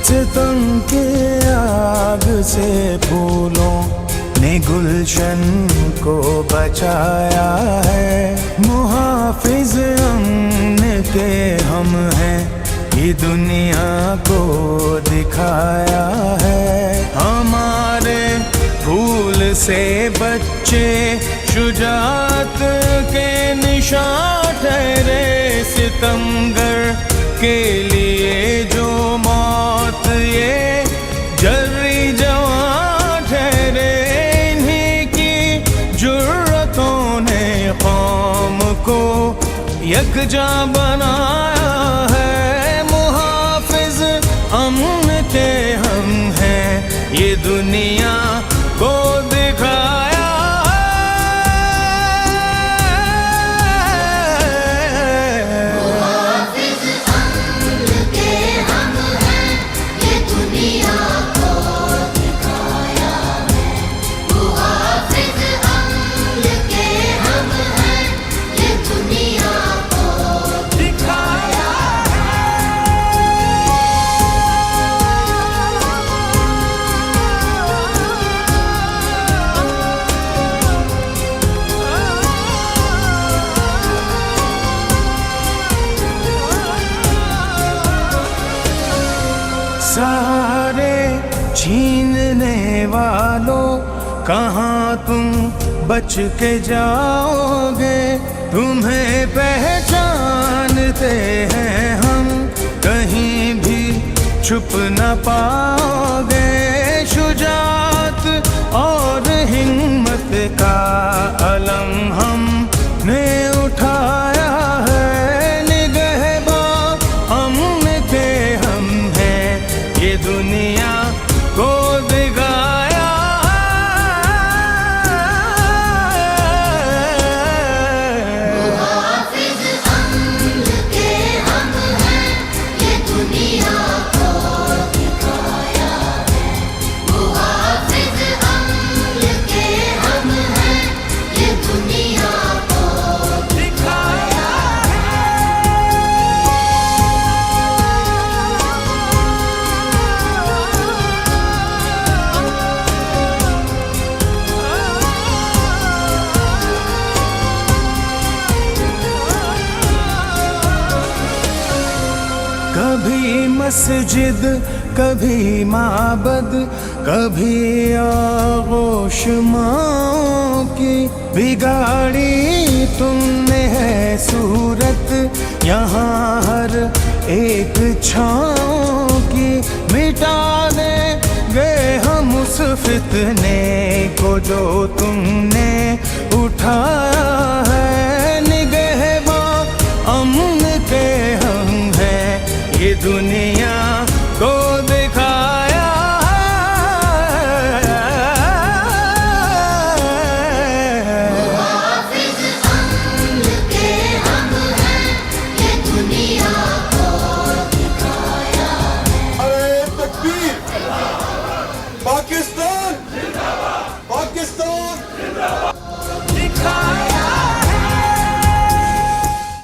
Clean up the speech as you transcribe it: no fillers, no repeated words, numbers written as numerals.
सितम के आग से फूलों ने गुलशन को बचाया है। मुहाफिज अमन के हम हैं, ये दुनिया को दिखाया है। हमारे फूल से बच्चे शुजात के निशान ठहरे। सितमगर के लिए जो मौत ये जर्री जवां ठहरे। इन्हीं की जुर्रतों ने कौम को यकजा बनाया है। मुहाफिज अमन के हम हैं, ये दुनिया को दिखाया। सहारे छीनने वालों, कहाँ तुम बच के जाओगे। तुम्हें पहचानते हैं हम, कहीं भी छुप न पाओगे। शुजात और हिम्मत का अलम हमने उठाया है। निगहबान हमने के हम हैं, ये दुनिया को दिखाया। मुहाफिज अमन के हम हैं, ये दुनिया को दिखाया है। मुहाफिज अमन के हम हैं, ये दुनिया को दिखाया कभी मस्जिद, कभी माबद, कभी आगोश माँ की। बिगाड़ी तुमने है सूरत यहाँ हर एक छाँव की। मिटाने गए हम उस फितने को जो तुमने उठाया है। निगहबान अमन के हम हैं, ये दुनिया